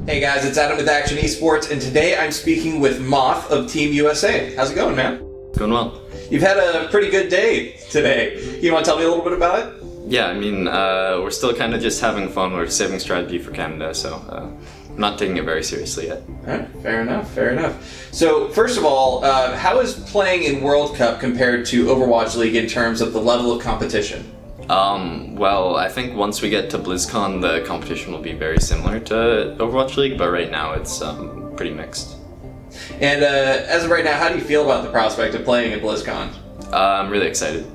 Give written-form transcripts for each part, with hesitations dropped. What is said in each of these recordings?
Hey guys, it's Adam with Akshon Esports, and today I'm speaking with Moth of Team USA. How's it going, man? Going well. You've had a pretty good day today. You want to tell me a little bit about it? Yeah, I mean, we're still kind of just having fun. We're saving strategy for Canada, so I'm not taking it very seriously yet. All right, fair enough. So, first of all, how is playing in World Cup compared to Overwatch League in terms of the level of competition? Well, I think once we get to BlizzCon, the competition will be very similar to Overwatch League, but right now it's pretty mixed. And as of right now, how do you feel about the prospect of playing at BlizzCon? I'm really excited.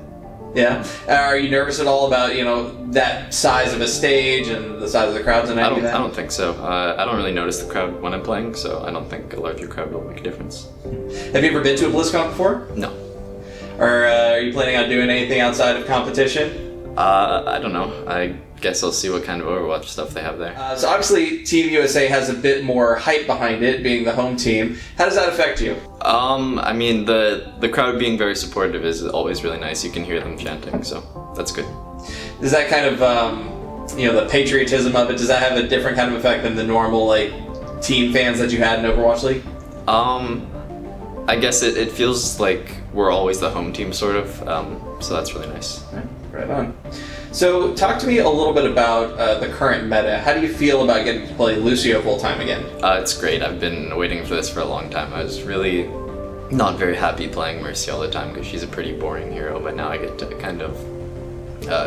Yeah? Are you nervous at all about, that size of a stage and the size of the crowds and anything? I don't think so. I don't really notice the crowd when I'm playing, so I don't think a larger crowd will make a difference. Have you ever been to a BlizzCon before? No. Or are you planning on doing anything outside of competition? I don't know. I guess I'll see what kind of Overwatch stuff they have there. So obviously Team USA has a bit more hype behind it, being the home team. How does that affect you? I mean, the crowd being very supportive is always really nice. You can hear them chanting, so that's good. Does that kind of, the patriotism of it, does that have a different kind of effect than the normal, team fans that you had in Overwatch League? I guess it feels like we're always the home team, sort of, so that's really nice. Right on. So, talk to me a little bit about the current meta. How do you feel about getting to play Lucio full-time again? It's great. I've been waiting for this for a long time. I was really not very happy playing Mercy all the time because she's a pretty boring hero, but now I get to kind of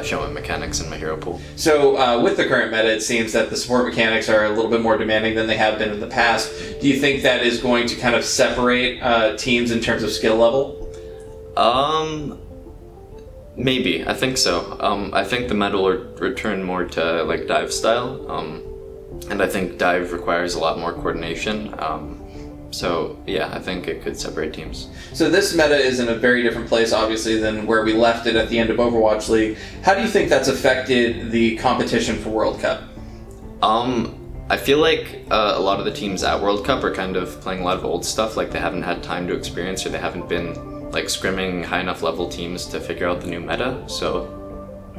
show my mechanics in my hero pool. So, with the current meta, it seems that the support mechanics are a little bit more demanding than they have been in the past. Do you think that is going to kind of separate teams in terms of skill level? Maybe. I think so. I think the meta will return more to dive style, and I think dive requires a lot more coordination. So yeah, I think it could separate teams. So this meta is in a very different place, obviously, than where we left it at the end of Overwatch League. How do you think that's affected the competition for World Cup? I feel like a lot of the teams at World Cup are kind of playing a lot of old stuff, like they haven't had time to experience, or they haven't been scrimming high enough level teams to figure out the new meta, so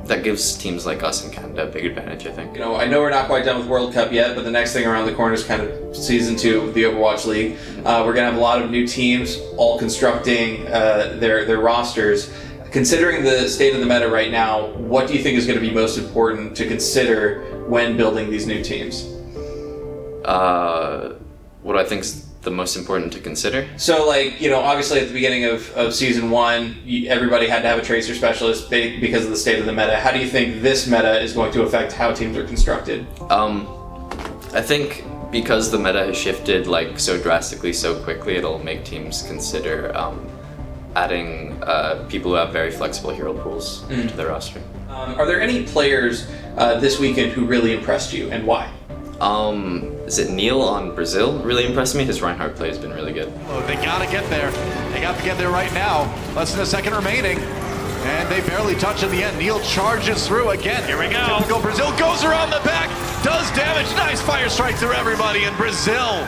that gives teams like us in Canada a big advantage, I think. I know we're not quite done with World Cup yet, but the next thing around the corner is kind of Season 2 of the Overwatch League. We're going to have a lot of new teams, all constructing their rosters. Considering the state of the meta right now, what do you think is going to be most important to consider when building these new teams? What I think is the most important to consider? So, obviously at the beginning of Season 1, everybody had to have a tracer specialist because of the state of the meta. How do you think this meta is going to affect how teams are constructed? I think because the meta has shifted so drastically so quickly, it'll make teams consider adding people who have very flexible hero pools to their roster. Are there any players this weekend who really impressed you, and why? Is it Neil on Brazil? Really impressed me. His Reinhardt play has been really good. Oh, they gotta get there. They got to get there right now. Less than a second remaining. And they barely touch in the end. Neil charges through again. Here we go. Typical Brazil goes around the back, does damage. Nice fire strike through everybody. And Brazil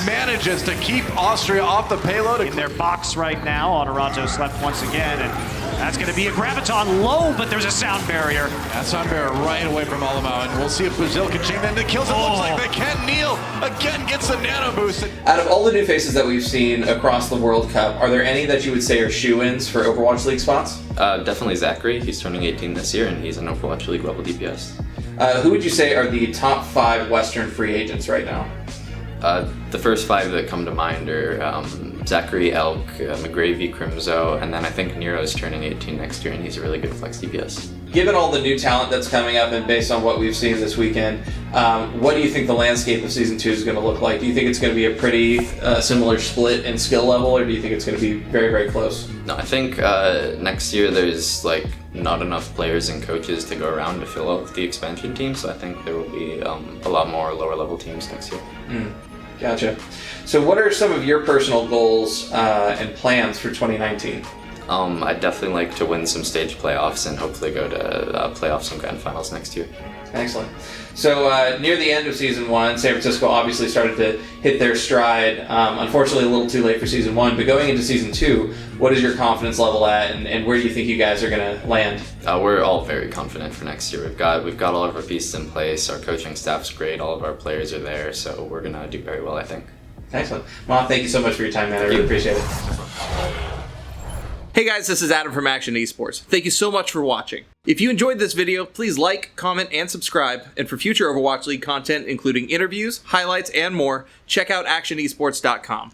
manages to keep Austria off the payload. In their box right now, Honoranto's left once again, and that's going to be a graviton low, but there's a sound barrier. That sound barrier right away from Alamau, and we'll see if Brazil can chain them to kills. It looks like they can. Neil again gets the nano boost. Out of all the new faces that we've seen across the World Cup, are there any that you would say are shoo-ins for Overwatch League spots? Definitely Zachary. He's turning 18 this year, and he's an Overwatch League level DPS. Who would you say are the top 5 Western free agents right now? The first 5 that come to mind are Zachary, Elk, McGravy, Crimzo, and then I think Nero's turning 18 next year, and he's a really good flex DPS. Given all the new talent that's coming up and based on what we've seen this weekend, what do you think the landscape of Season 2 is going to look like? Do you think it's going to be a pretty similar split in skill level, or do you think it's going to be very, very close? No, I think next year there's not enough players and coaches to go around to fill out the expansion team, so I think there will be a lot more lower level teams next year. Gotcha. So what are some of your personal goals and plans for 2019? I'd definitely like to win some stage playoffs and hopefully go to playoffs and grand finals next year. Excellent. So near the end of Season 1, San Francisco obviously started to hit their stride. Unfortunately, a little too late for Season 1, but going into Season 2, what is your confidence level at, and where do you think you guys are going to land? We're all very confident for next year. We've got all of our pieces in place. Our coaching staff's great. All of our players are there, so we're going to do very well, I think. Excellent. Moth, thank you so much for your time, man. I really appreciate it. Hey guys, this is Adam from Akshon Esports. Thank you so much for watching. If you enjoyed this video, please like, comment, and subscribe. And for future Overwatch League content, including interviews, highlights, and more, check out AkshonEsports.com.